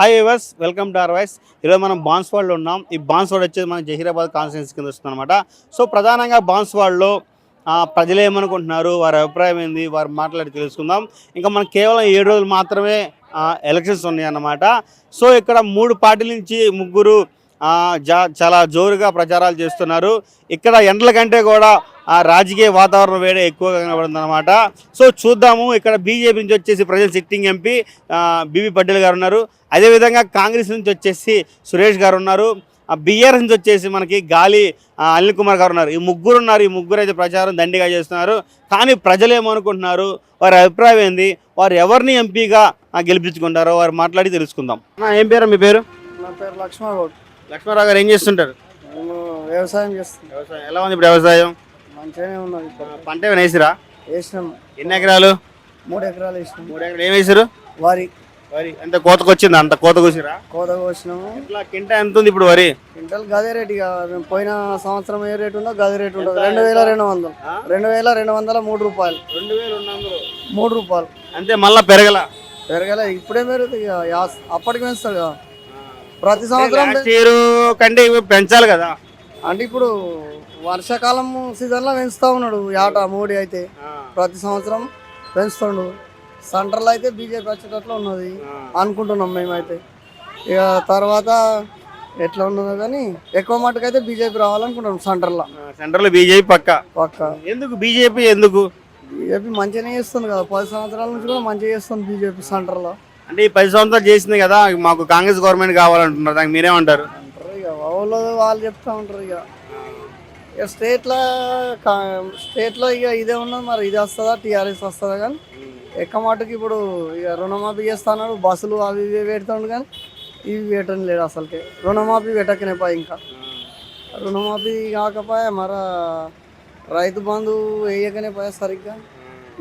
Hi viewers, welcome to our voice. ఈరోజు మనం బాన్స్వాడలో ఉన్నాం. ఈ బాన్స్వాడ వచ్చేసి మన జహీరాబాద్ కాన్స్టిట్యున్సీ కింద వస్తుంది అనమాట. సో ప్రధానంగా బాన్స్వాడలో ప్రజలు ఏమనుకుంటున్నారు, వారి అభిప్రాయం ఏంది, వారు మాట్లాడి తెలుసుకుందాం. ఇంకా మనం కేవలం 7 రోజులు మాత్రమే ఎలక్షన్స్ ఉన్నాయన్నమాట. సో ఇక్కడ 3 పార్టీల నుంచి ముగ్గురు చాలా జోరుగా ప్రచారాలు చేస్తున్నారు. ఇక్కడ ఎండల కంటే కూడా రాజకీయ వాతావరణం వేడే ఎక్కువగా కనబడుతుంది అనమాట. సో చూద్దాము. ఇక్కడ బీజేపీ నుంచి వచ్చేసి present sitting MP BB Patel గారు ఉన్నారు. అదేవిధంగా కాంగ్రెస్ నుంచి వచ్చేసి సురేష్ గారు ఉన్నారు. బీఆర్ఎస్ నుంచి వచ్చేసి మనకి గాలి అనిల్ కుమార్ గారు ఉన్నారు. ఈ ముగ్గురు అయితే ప్రచారం దండిగా చేస్తున్నారు. కానీ ప్రజలు ఏమనుకుంటున్నారు, వారి అభిప్రాయం ఏంది, వారు ఎవరిని ఎంపీగా గెలిపించుకుంటారో వారు మాట్లాడి తెలుసుకుందాం. ఏం పేరు మీ పేరు? నా పేరు లక్ష్మణరావు. లక్ష్మణరావు గారు ఏం చేస్తుంటారు? నేను వ్యవసాయం చేస్తున్నాను. వ్యవసాయం ఎలా ఉంది ఇప్పుడు? వ్యవసాయం మంచిగానే ఉన్నది. పంట ఏమైనా వేసిరా? వేసినాం. ఎన్ని ఎకరాలు? 3 ఎకరాలు వేసినాం. 3 ఎకరాలు ఏం వేసారు? వరి. అంత కోతకు వచ్చింది? అంత కోత కోసిరా? కోత కోసినాము. ఇట్లా కింటా ఎంత ఉంది ఇప్పుడు వరి? క్వింటల్ గదే రేట్. ఇక పోయిన సంవత్సరం ఏ రేట్ ఉందో గదే రేట్ ఉంటుంది. 2200. 2200 3 రూపాయలు. 2200 3 రూపాయలు అంతే. మళ్ళీ పెరగలే. ఇప్పుడే పెరుగుతుంది. ఇక అప్పటికి పెంచుతాడు కదా ప్రతి సంవత్సరం. కంటే పెంచాలి కదా. అంటే ఇప్పుడు వర్షాకాలం సీజన్లో పెంచుతా ఉన్నాడు. ఏటా మోడీ అయితే ప్రతి సంవత్సరం పెంచుతాడు. సెంట్రల్ అయితే బీజేపీ వచ్చేటట్లు ఉన్నది అనుకుంటున్నాం మేమైతే. ఇక తర్వాత ఎట్లా ఉన్నదో కానీ ఎక్కువ మటుకైతే బీజేపీ రావాలనుకుంటున్నాం. సెంట్రల్లో బీజేపీ పక్క. ఎందుకు బీజేపీ మంచిగానే చేస్తుంది కదా. 10 సంవత్సరాల నుంచి కూడా మంచిగా చేస్తుంది బీజేపీ సెంట్రల్లో. అంటే ఈ 10 సంవత్సరాలు చేసింది కదా, మాకు కాంగ్రెస్ గవర్నమెంట్ కావాలంటున్నారు. దానికి మీరేమంటారు? ఇక వాళ్ళు చెప్తా ఉంటారు. ఇక స్టేట్లో ఇక ఇదే ఉన్నది. మరి ఇది వస్తుందా, టీఆర్ఎస్ వస్తుందా? కానీ ఎక్కువ మటుకు ఇప్పుడు ఇక రుణమాఫీ చేస్తున్నాడు. బస్సులు అవి ఇవి పెడుతుండు కానీ ఇవి పెట్టడం లేదు అసలుకి. రుణమాఫీ పెట్టకనే పోయి, ఇంకా రుణమాఫీ కాకపోయా మరి రైతు బంధు వేయకనే పోయా సరిగ్గా.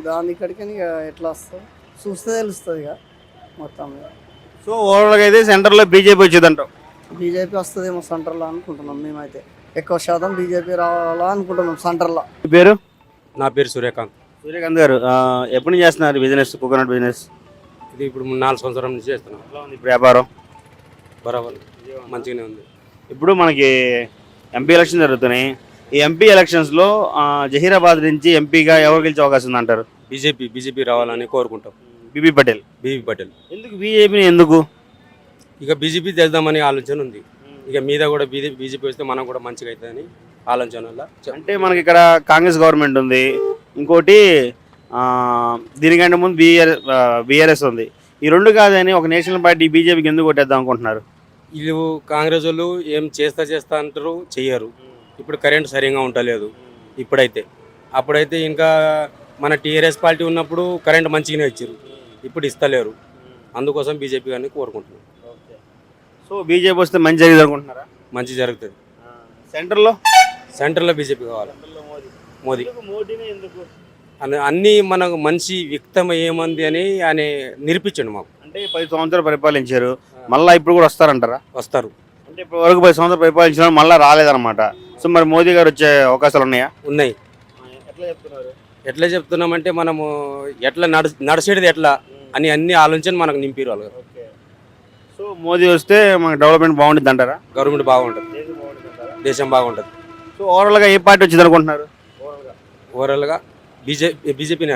దాని ఇక్కడికని ఇక ఎట్లా వస్తుంది చూస్తే తెలుస్తుంది ఇక మొత్తం. సో ఓవరాల్గా అయితే సెంటర్లో బీజేపీ వచ్చేదంటాం. బీజేపీ వస్తుందేమో సెంటర్లో అనుకుంటున్నాం మేమైతే. ఎక్కువ శాతం బీజేపీ రావాలా అనుకుంటున్నాం సెంటర్లో. మీ పేరు? నా పేరు సూర్యకాంత్. సూర్యకాంత్ గారు ఎప్పటి నుంచి చేస్తున్నారు బిజినెస్, కోకోనట్ బిజినెస్? ఇది ఇప్పుడు 4 సంవత్సరాల నుంచి చేస్తున్నాం. ఇప్పుడు వ్యాపారం బరాబర్ మంచిగానే ఉంది. ఇప్పుడు మనకి ఎంపీ ఎలక్షన్ జరుగుతున్నాయి. ఈ ఎంపీ ఎలక్షన్స్లో జహీరాబాద్ నుంచి ఎంపీగా ఎవరు గెలిచే అవకాశం ఉంది అంటారు? బీజేపీ రావాలని కోరుకుంటాం. బీబీ పటేల్. ఎందుకు బీజేపీని? ఎందుకు? ఇక బీజేపీ చేద్దామని ఆలోచన ఉంది. ఇక మీద కూడా బీజేపీ వస్తే మనం కూడా మంచిగా అవుతుందని ఆలోచన వల్ల. అంటే మనకి ఇక్కడ కాంగ్రెస్ గవర్నమెంట్ ఉంది, ఇంకోటి దీనికంటే ముందు బీఆర్ఎస్ ఉంది. ఈ రెండు కాదని ఒక నేషనల్ పార్టీ బీజేపీకి ఎందుకు కొట్టేద్దాం అనుకుంటున్నారు? వీళ్ళు కాంగ్రెస్ వాళ్ళు ఏం చేస్తా అంటారు, చెయ్యరు. ఇప్పుడు కరెంట్ సరిగా ఉండలేదు అప్పుడైతే ఇంకా మన టీఆర్ఎస్ పార్టీ ఉన్నప్పుడు కరెంట్ మంచిగానే ఇచ్చారు. ఇప్పుడు ఇస్తలేరు. అందుకోసం బీజేపీ గారిని కోరుకుంటున్నాం. సో బీజేపీ వస్తే మంచి జరిగింది అనుకుంటున్నారా? మంచి జరుగుతుంది. సెంటర్లో బీజేపీ కావాలి. మోదీ అన్నీ మనకు మంచి వ్యక్తం ఏమంది అని ఆయన నిరూపించండి మాకు. అంటే 10 సంవత్సరాలు పరిపాలించారు, మళ్ళీ ఇప్పుడు కూడా వస్తారంటారా? వస్తారు. అంటే ఇప్పుడు వరకు 10 సంవత్సరాలు పరిపాలించిన మళ్ళీ రాలేదన్నమాట. సో మరి మోదీ గారు వచ్చే అవకాశాలు ఉన్నాయా? ఉన్నాయి. ఎట్లా చెప్తున్నామంటే మనము ఎట్లా నడిచేది ఎట్లా అని అన్ని ఆలోచన మనకు నింపారు వాళ్ళు. సో మోదీ వస్తే మనకు డెవలప్మెంట్ బాగుంటుంది అంటారా? గవర్నమెంట్ బాగుంటుంది, దేశం బాగుంటుంది. సో ఓవరాల్గా ఏ పార్టీ వచ్చింది అనుకుంటున్నారు? ఓవరాల్గా బీజేపీనే.